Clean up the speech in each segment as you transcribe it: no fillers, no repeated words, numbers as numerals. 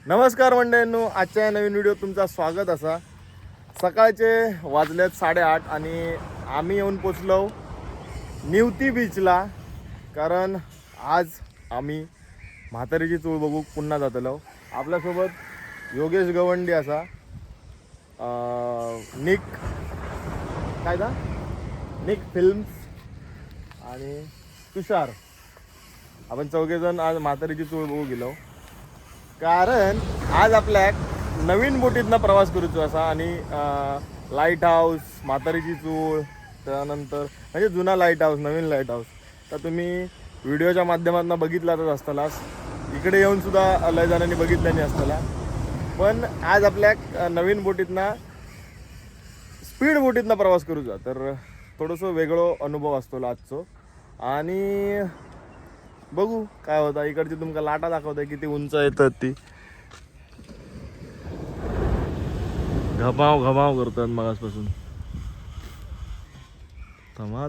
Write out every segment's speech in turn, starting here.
नमस्कार मंडळींनो, आजच्या या नवीन व्हिडिओत तुमचं स्वागत असा. सकाळचे वाजलेत 8:30 आणि आम्ही येऊन पोचलो निवती बीचला. कारण आज आम्ही म्हातारीची चूळ बघू पुन्हा जातलो. आपल्यासोबत योगेश गवंडी असा, निक काय दा निक फिल्म्स आणि तुषार. आपण चौघेजण आज म्हातारीची चूळ बघू गेलो. कारण आज आपल्याक नवीन बोटीतनं प्रवास करूचो असा आणि लाईट हाऊस, म्हातारीची चूळ, त्यानंतर म्हणजे जुना लाईट हाऊस, नवीन लाईट हाऊस तर तुम्ही व्हिडिओच्या माध्यमातून बघितलाच असतालाच. इकडे येऊन सुद्धा लय जणांनी बघितलं नाही असताला. पण आज आपल्याक नवीन बोटीतनं, स्पीड बोटीतनं प्रवास करूचा, तर थोडंसं वेगळं अनुभव असतो आजचो. आणि बघू काय होता. इकडची तुमका लाटा दाखवत आहे किती उंच येतात ती. घमाव घमाव करतात मगासपासून.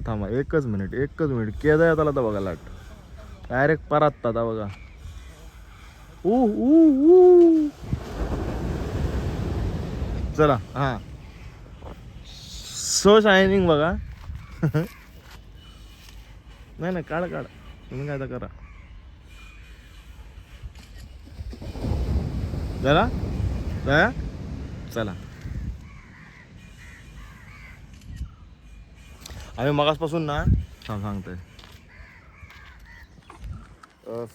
थांबा एकच मिनिट केदा येत आला तर बघा लाट डायरेक्ट परत आता बघा. चला हा, सो शायनिंग बघा. नाही काढ तुम्ही काय तर करा जरा जरा. चला आम्ही मगासपासून ना सांगतोय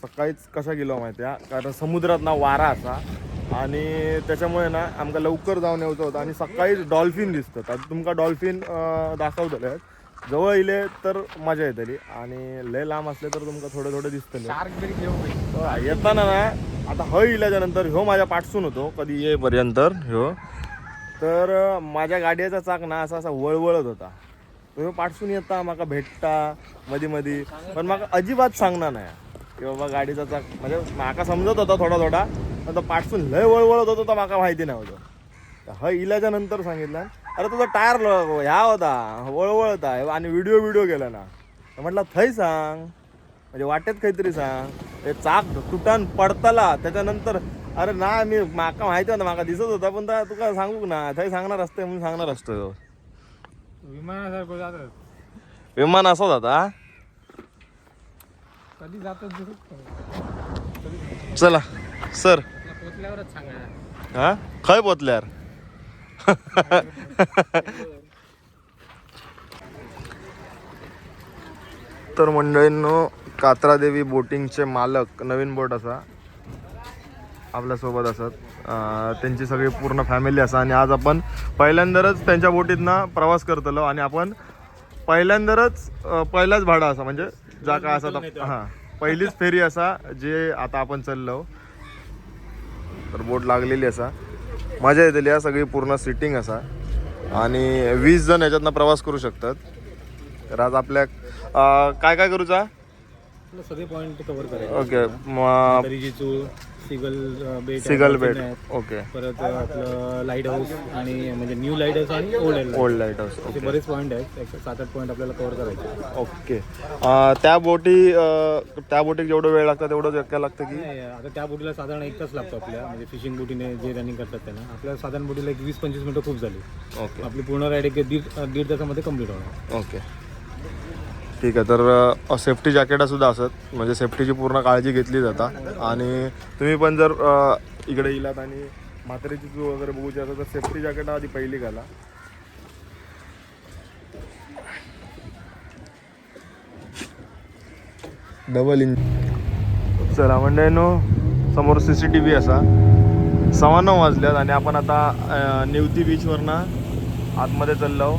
सकाळीच कसा गेलो माहिती आहे. कारण समुद्रात ना वारा असा आणि त्याच्यामुळे ना आमका लवकर जाऊन यायचं होतं. आणि सकाळीच डॉल्फिन दिसतात. आता तुमका डॉल्फिन दाखवतले. जवळ इले तर मजा येतली आणि लय लांब असले तर तुमका थोडे दिसतले. येताना ना आता इल्याच्या नंतर ह्यो माझ्या पाठसून होतो कधी येईपर्यंत ह्यो. तर माझ्या गाडीचा चाक ना असा वळवळत होता. ह्यो पाठसून येता माका भेटता मध्ये पण माका अजिबात सांगणार नाही की बाबा गाडीचा चाक. म्हणजे माका समजत होता थोडा पण तो पाठसून लय वळवळत होतो तर माका माहिती नाही होतं. इल्याच्या नंतर सांगितलं, अरे तुझा टायर ह्या होता वळवळत आहे आणि व्हिडिओ केला ना. म्हटलं थंय सांग, म्हणजे वाटेत काहीतरी सांग. ते चाक तुटान पडताला त्याच्यानंतर अरे ना मी माका माहिती होता, माका दिसत होता पण तुका सांगू ना थंय सांगणार असते म्हणून सांगणार असतो. विमान असं होता कधी जातो. चला सर. पोचल्यावरच सांगा. हा खय पोचल्यावर. तर मंडळींनो, कात्रादेवी बोटिंगचे मालक नवीन बोट असा आपल्यासोबत असत. त्यांची सगळी पूर्ण फॅमिली असा आणि आज आपण पहिल्यांदाच त्यांच्या बोटीतनं प्रवास करतलो. आणि आपण पहिलाच भाडा असा म्हणजे जा काय असा हां पहिलीच फेरी असा जे आता आपण चाललो. तर बोट लागलेली असा, मजा येतली. या सगळी पूर्ण सिटिंग असा आणि 20 जण ह्याच्यातनं प्रवास करू शकतात. तर आज आपल्या काय करूचा सगळे पॉइंट कव्हर करायचे. ओके, सिगल बेट ओके. परत आपलं लाईट हाऊस आणि म्हणजे न्यू लाईट हाऊस आणि ओल्ड लाईट हाऊस असे बरेच पॉईंट आहेत. 7-8 पॉईंट आपल्याला कव्हर करायचे. ओके. त्या बोटीत जेवढं वेळ लागतं तेवढं काय लागतं की आता त्या बोटीला साधारण 1 तास लागतो आपल्या, म्हणजे फिशिंग बोटीने जे रनिंग करतात त्यांना. आपल्या साधारण बोटीला 20-25 मिनिटं खूप झाली. ओके. आपली पूर्ण राईड दीड तासामध्ये कम्प्लीट होणार. ओके ठीक आहे. तर सेफ्टी जॅकेटा सुद्धा असत, म्हणजे सेफ्टीची पूर्ण काळजी घेतली जातात. आणि तुम्ही पण जर इकडे येलात आणि म्हातारीची चूळ वगैरे बघूची असेल तर सेफ्टी जॅकेट आधी पहिली घाला. Double engine. चला मंडळींनो, समोर CCTV असा. 9:15 वाजल्यात आणि आपण आता निवती बीचवरनं आतमध्ये चाललो.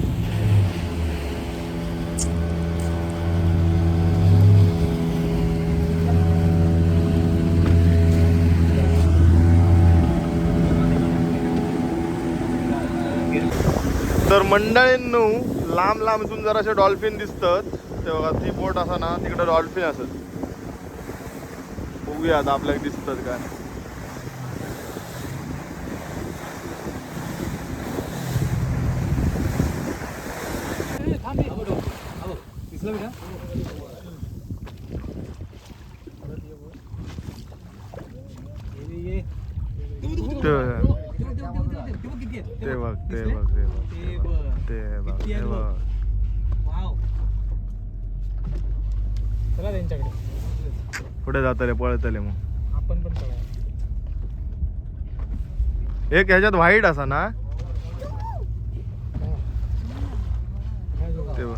तर मंडळींनो, लांबून जर असे डॉल्फिन दिसतात तेव्हा ती बोट असा ना तिकडे डॉल्फिन असत. बघूया आता आपल्याला दिसतात काय. ते बघ ते बघ ते बघ ते बघ ते बघ. चला त्यांच्याकडे पुढे जात रे पळतले मग आपण पण चला. एक ह्याच्यात व्हाईट असा ना ते बघ.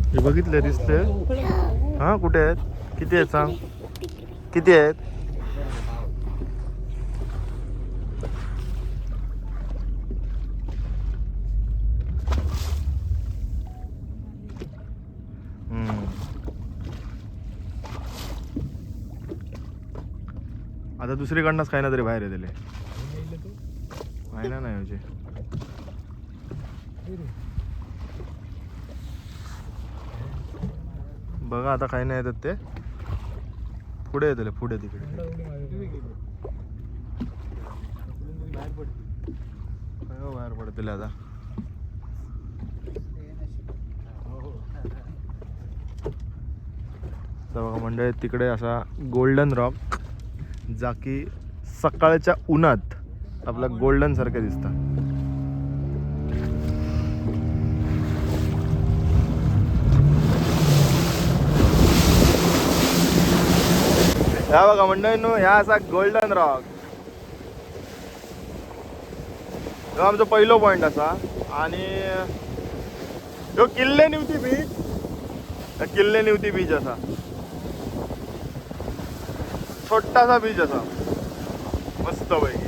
हे बघितले दिसते हा कुठे आहेत किती आहेत सांग किती आहेत आता दुसरीकडनंच काही ना तरी बाहेर येतले आहे ना नाही म्हणजे बघा आता काही नाही येतात ते पुढे येतले पुढे तिकडे बाहेर पडतील आता तर बघा मंडळी तिकडे असा गोल्डन रॉक जा की सकाळच्या उन्हात आपला गोल्डन सारखं दिसतं. ह्या बघा मंडळींनो ह्या असा गोल्डन रॉक ह्यो आमचो पहिलो पॉइंट असा आणि ह्यो किल्ले निवती बीच किल्ले निवती बीच असा छोटासा बीच असा मस्त पैकी.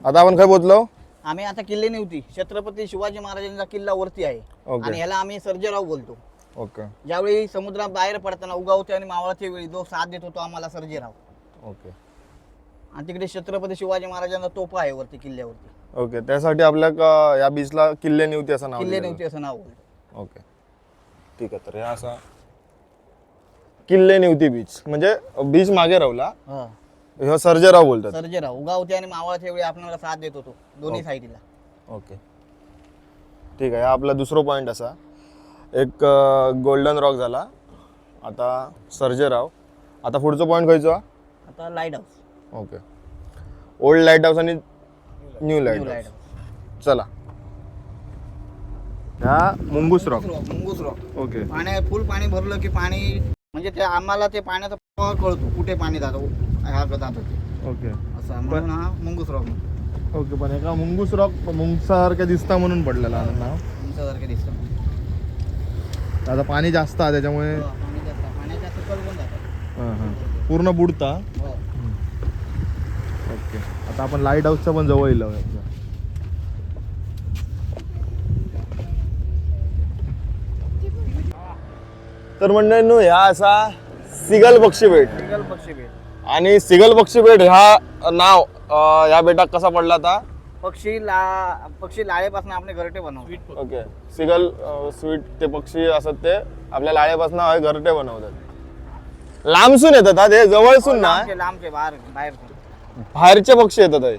आता आपण काय बोललो आम्ही आता किल्ले नव्हती छत्रपती शिवाजी महाराजांचा किल्ला वरती आहे ओके. आणि ह्याला आम्ही सर्जेराव बोलतो. ओके ज्यावेळी समुद्रात बाहेर पडताना उगावते आणि मावळाच्या वेळी जो साथ देतो तो आम्हाला सर्जेराव. ओके आणि तिकडे छत्रपती शिवाजी महाराजांचा तोफा आहे वरती किल्ल्यावरती. ओके त्यासाठी आपल्या या बीचला किल्ले निवती असं नाव किल्ले दिलेलं. नव्हते असं नाव बोलतो. ओके ठीक आहे. तर ह्या असा किल्ले निवती बीच म्हणजे बीच मागे रावला हा. ह्यो सर्जेराव बोलतात. सर्जेराव उगावते आणि मावळाच्या वेळी आपल्याला साथ देतो तो दोन्ही साईडला. ओके ठीक आहे. हा आपला दुसरा पॉइंट असा एक गोल्डन रॉक झाला आता सर्जेराव. आता पुढचा पॉइंट खायचो आता lighthouse. Okay old lighthouse आणि new light lighthouse. House. चला ह्या mongoose rock. Mongoose rock okay पाण्यात फुल पाणी भरलं की पाणी म्हणजे ते आम्हाला ते पाण्याचा प्रवाह कळतो कुठे पाणी जातो ह्या जातो ते ओके असं म्हणून हा मुंगूस रॉक ओके. पण एका मुंगूस रॉक मुंगसासारखं दिसता म्हणून पडलेला नाव. तुमच्यासारखे दिसतं. आता पाणी जास्त आहे त्याच्यामुळे पाणी जास्त पाण्याच्या सकल पण जातात. हां हां पूर्ण बुडता. हो. ओके आता आपण लाईट हाऊसच्या पण जवळ येलो. तर मंडळींनो ह्या असा सिगल पक्षी बेट सिंगल पक्षी बेट. आणि सिगल पक्षी बेट ह्या नाव ह्या बेटाक कसा पडला आता पक्षी लाळेपासून आपण घरटे बनवतो. ओके सिगल स्वीट ते पक्षी असत ते आपल्या लाळेपासून घरटे बनवतात. लांबसून येतात हा ते जवळसून ना लांबचे बाहेर बाहेरचे पक्षी येतात हे.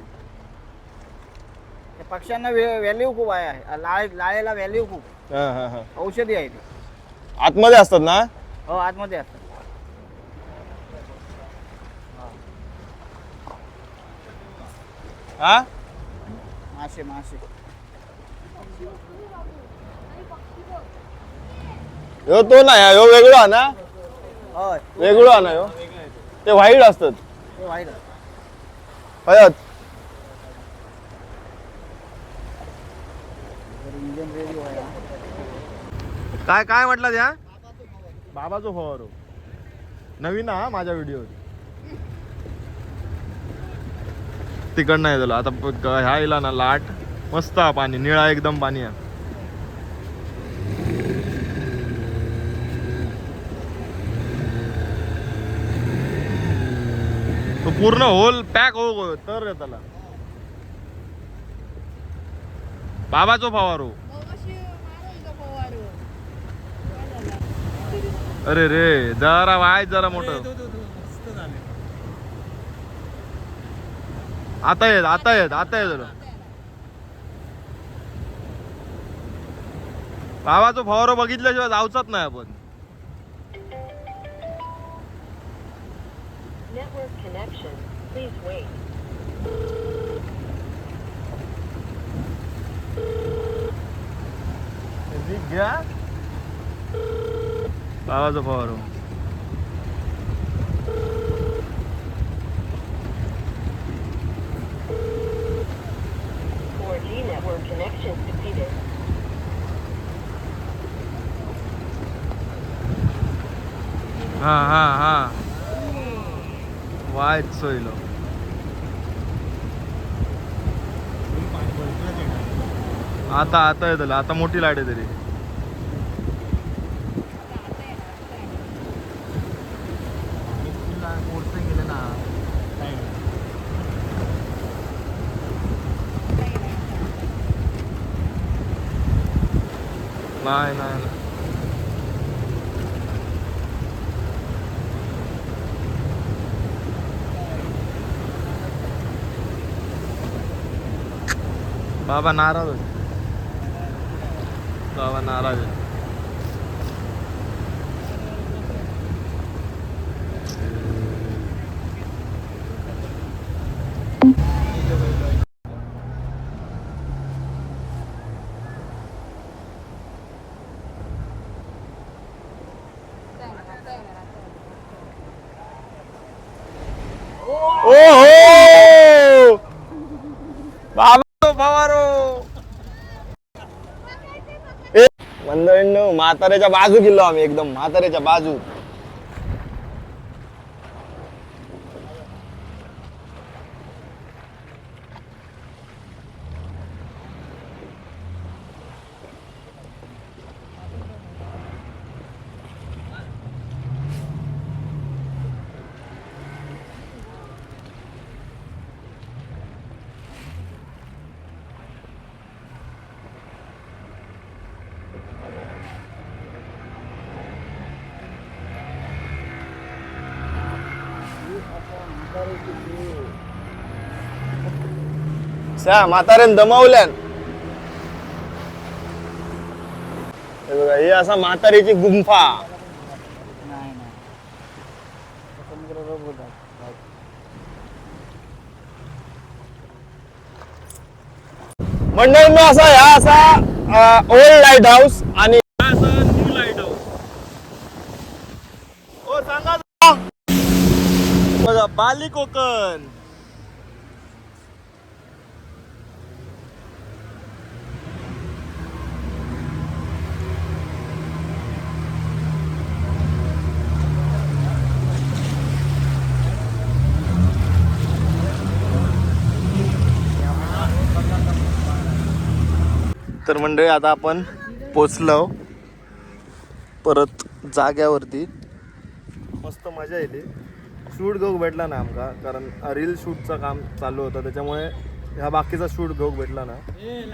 पक्ष्यांना व्हॅल्यू खूप आहे. लाळेला व्हॅल्यू खूप हां हां हां औषधी आहे ते. आतमध्ये असतात ना. हो आतमध्ये असतात. हा मासे मासे ह्यो तो नाही ह्यो वेगळो हा ना. होय वेगळो हा ना ह्यो ते व्हाईट असतात. ते वाईट हयत इंडियन रेडिओ आहे. काय काय म्हटलं त्या बाबाचो फवारो नवीन हा माझ्या व्हिडिओ तिकडनं आहे तुला आता ह्या येला ना लाट मस्त हा पाणी निळा एकदम पाणी आहे. तो पूर्ण होल पॅक हो तर रे त्याला बाबाचो फवारो. अरे रे जरा वाय जरा मोठं. आता येत बाबाचो फवारो बघितल्याशिवाय जाऊचाच नाही आपण. Network connection. Please wait. बाबाचो फवारो. 4G network connection defeated. हा वायच सोयलो. आता येतलं. आता मोठी लाईट आहे तरी. नाही बाबा नाराज होते. बाबा नाराज आहे. ओहो बाबा फवारो. मंडळींनो म्हाताऱ्याच्या बाजू गेलो आम्ही. एकदम म्हाताऱ्याच्या बाजू. म्हाताऱ्यान दमावल्यान. हे बघा ही असा म्हातारीची गुंफा. मंडळींनो असा ओल्ड लाईट हाऊस आणि न्यू लाईट हाऊस. ओ सांगा बघा बाली कोकण. तर मंडळी आता आपण पोचलो परत जाग्यावरती. मस्त मजा येते. शूट घेऊक भेटला ना आमका, कारण रील शूटचं काम चालू होतं त्याच्यामुळे ह्या बाकीचा शूट घेऊक भेटला ना.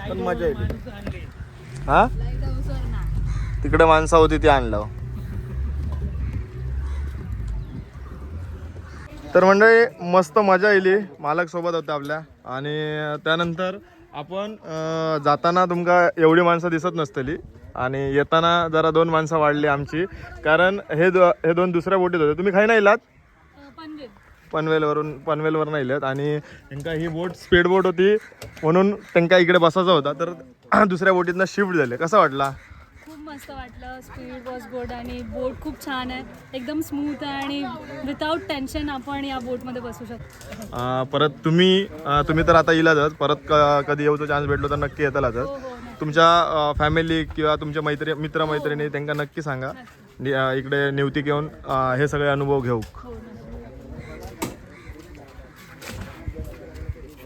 पण मजा येते. हा तिकडे माणसं होती ती आणलं. तर मंडळी मस्त मजा येईल. मालक सोबत होते आपल्या. आणि त्यानंतर आपण जाताना तुमका एवढी माणसं दिसत नसतली आणि येताना जरा 2 माणसं वाढली आमची, कारण हे दोन दुसऱ्या बोटीत होते. तुम्ही खाई नाही इलात? पनवेलवरून इलेत आणि त्यांका ही बोट स्पीड बोट होती म्हणून त्यांका इकडे बसायचा होता. तर दुसऱ्या बोटीतनं शिफ्ट झाले. कसा वाटला? खूप मस्त वाटलं. स्पीड वॉज गुड आणि बोट खूप छान आहे. एकदम स्मूथ आहे आणि विदाउट टेन्शन आपण या बोटमध्ये बसू शकतो. परत तुम्ही तर आता इलाच. परत कधी येऊचा चान्स भेटलो तर नक्की येतालाच. तुमच्या फॅमिली किंवा तुमच्या मित्र मैत्रिणी त्यांना नक्की सांगा इकडे निवती घेऊन हे सगळे अनुभव घेऊ.